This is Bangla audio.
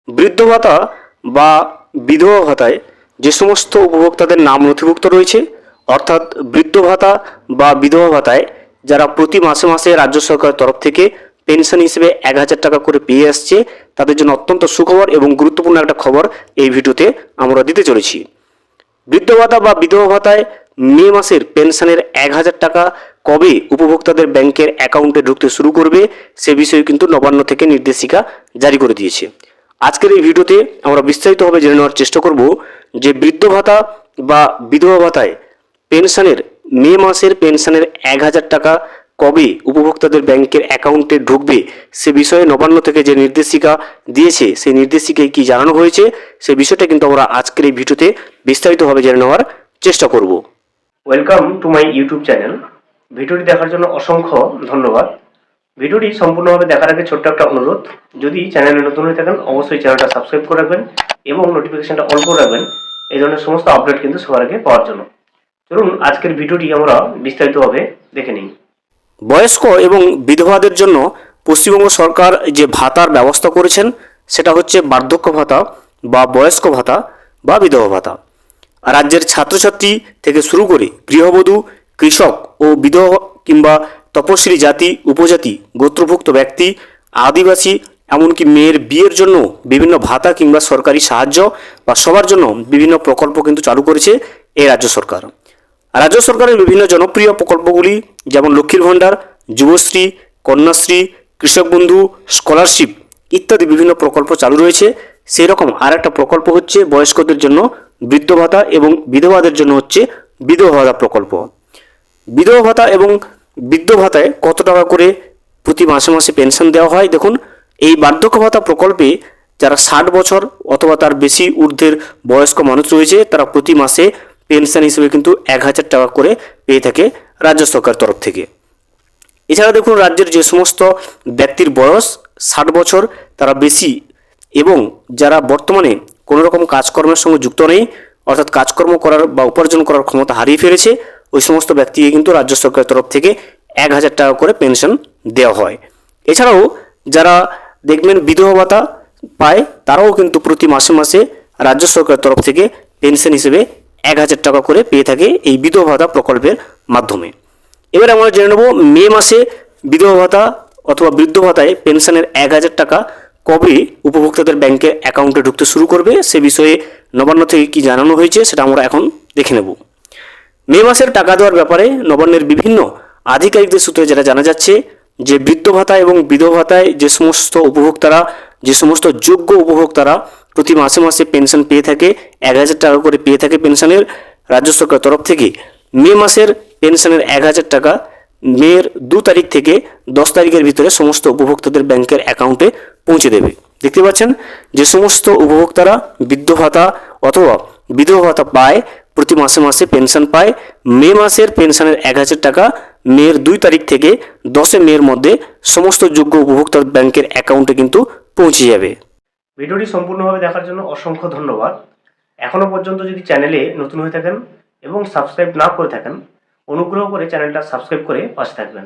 বৃদ্ধ ভাতা বা বিধবা ভাতায় যে সমস্ত উপভোক্তাদের নাম নথিভুক্ত রয়েছে, অর্থাৎ বৃদ্ধ ভাতা বা বিধবা ভাতায় যারা প্রতি মাসে মাসে রাজ্য সরকারের তরফ থেকে পেনশন হিসেবে 1,000 টাকা করে পেয়ে আসছে, তাদের জন্য অত্যন্ত সুখবর এবং গুরুত্বপূর্ণ একটা খবর এই ভিডিওতে আমরা দিতে চলেছি। বৃদ্ধ ভাতা বা বিধবা ভাতায় মে মাসের পেনশনের 1,000 টাকা কবে উপভোক্তাদের ব্যাংকের অ্যাকাউন্টে ঢুকতে শুরু করবে সে বিষয়ে কিন্তু নবান্ন থেকে নির্দেশিকা জারি করে দিয়েছে। আজকের এই ভিডিওতে আমরা বিস্তারিতভাবে জেনে নেওয়ার চেষ্টা করব যে বৃদ্ধ ভাতা বা বিধবা ভাতায় পেনশনের মে মাসের পেনশনের 1,000 টাকা কবে উপভোক্তাদের ব্যাংকের অ্যাকাউন্টে ঢুকবে সে বিষয়ে নবান্ন থেকে যে নির্দেশিকা দিয়েছে সেই নির্দেশিকায় কি জানানো হয়েছে সে বিষয়টা কিন্তু আমরা আজকের এই ভিডিওতে বিস্তারিতভাবে জেনে নেওয়ার চেষ্টা করব। Welcome to my YouTube channel. ভিডিওটি দেখার জন্য অসংখ্য ধন্যবাদ। ভিডিওটি সম্পূর্ণভাবে দেখার আগে ছোট্ট একটা অনুরোধ, যদি চ্যানেলে নতুন হয়ে থাকেন অবশ্যই চ্যানেলটা সাবস্ক্রাইব করে রাখবেন এবং নোটিফিকেশনটা অন করে রাখবেন এই ধরনের সমস্ত আপডেট কিন্তু সবার আগে পাওয়ার জন্য। চলুন আজকের ভিডিওটি আমরা বিস্তারিতভাবে দেখে নিই। বয়স্ক এবং বিধবাদের জন্য পশ্চিমবঙ্গ সরকার যে ভাতার ব্যবস্থা করেছেন সেটা হচ্ছে বার্ধক্য ভাতা বা বয়স্ক ভাতা বা বিধবা ভাতা। রাজ্যের ছাত্রছাত্রী থেকে শুরু করে গৃহবধূ, কৃষক ও বিধবা কিংবা তপশিলি জাতি, উপজাতি, গোত্রভুক্ত ব্যক্তি, আদিবাসী, এমনকি মেয়ের বিয়ের জন্য বিভিন্ন ভাতা কিংবা সরকারি সাহায্য বা সবার জন্য বিভিন্ন প্রকল্প কিন্তু চালু করেছে এই রাজ্য সরকার। রাজ্য সরকারের বিভিন্ন জনপ্রিয় প্রকল্পগুলি যেমন লক্ষ্মীর ভাণ্ডার, যুবশ্রী, কন্যাশ্রী, কৃষক বন্ধু, স্কলারশিপ ইত্যাদি বিভিন্ন প্রকল্প চালু রয়েছে। সেই রকম আর একটা প্রকল্প হচ্ছে বয়স্কদের জন্য বৃদ্ধ ভাতা এবং বিধবাদের জন্য হচ্ছে বিধবা ভাতা প্রকল্প। বিধবা ভাতা এবং বৃদ্ধ ভাতায় কত টাকা করে প্রতি মাসে মাসে পেনশন দেওয়া হয়? দেখুন, এই বার্ধক্য ভাতা প্রকল্পে যারা 60 বছর অথবা তার বেশি ঊর্ধ্বের বয়স্ক মানুষ রয়েছে তারা প্রতি মাসে পেনশন হিসেবে কিন্তু 1,000 টাকা করে পেয়ে থাকে রাজ্য সরকারের তরফ থেকে। এছাড়া দেখুন, রাজ্যের যে সমস্ত ব্যক্তির বয়স 60 বছর তারা বেশি এবং যারা বর্তমানে কোনো রকম কাজকর্মের সঙ্গে যুক্ত নেই, অর্থাৎ কাজকর্ম করার বা উপার্জন করার ক্ষমতা হারিয়ে ফেলেছে, ওই সমস্ত ব্যক্তিকে কিন্তু রাজ্য সরকারের তরফ থেকে 1,000 টাকা করে পেনশন দেওয়া হয়। এছাড়াও যারা দেখবেন বিধবা ভাতা পায় তারাও কিন্তু প্রতি মাসে মাসে রাজ্য সরকারের তরফ থেকে পেনশন হিসেবে 1,000 টাকা করে পেয়ে থাকে এই বিধবা ভাতা প্রকল্পের মাধ্যমে। এবার আমরা জেনে নেব মে মাসে বিধবা ভাতা অথবা বৃদ্ধ ভাতায় পেনশনের 1,000 টাকা কবে উপভোক্তাদের ব্যাংকের অ্যাকাউন্টে ঢুকতে শুরু করবে সে বিষয়ে নবান্ন থেকে কি জানানো হয়েছে সেটা আমরা এখন দেখে নেব। মে মাসের টাকা দেওয়ার ব্যাপারে নবান্নের বিভিন্ন আধিকারিকদের সূত্রে যেটা জানা যাচ্ছে যে বৃদ্ধ ভাতা এবং বিধবা ভাতায় যে সমস্ত উপভোক্তারা, যে সমস্ত যোগ্য উপভোক্তারা প্রতি মাসে মাসে পেনশন পেয়ে থাকে, 1,000 টাকা করে পেয়ে থাকে পেনশনের রাজ্য সরকারের তরফ থেকে, মে মাসের পেনশনের 1,000 টাকা মের 2 তারিখ থেকে 10 তারিখের ভিতরে সমস্ত উপভোক্তাদের ব্যাংকের অ্যাকাউন্টে পৌঁছে দেবে। দেখতে পাচ্ছেন যে সমস্ত উপভোক্তারা বৃদ্ধ ভাতা অথবা বিধবা ভাতা পায়, প্রতি মাসে মাসে পেনশন পায়, মে মাসের পেনশনের 1,000 টাকা মের 2 তারিখ থেকে 10 মের মধ্যে সমস্ত যোগ্য উপভোক্তার ব্যাংকের অ্যাকাউন্টে কিন্তু পৌঁছে যাবে। ভিডিওটি সম্পূর্ণভাবে দেখার জন্য অসংখ্য ধন্যবাদ। এখনও পর্যন্ত যদি চ্যানেলে নতুন হয়ে থাকেন এবং সাবস্ক্রাইব না করে থাকেন অনুগ্রহ করে চ্যানেলটা সাবস্ক্রাইব করে পাশে থাকবেন।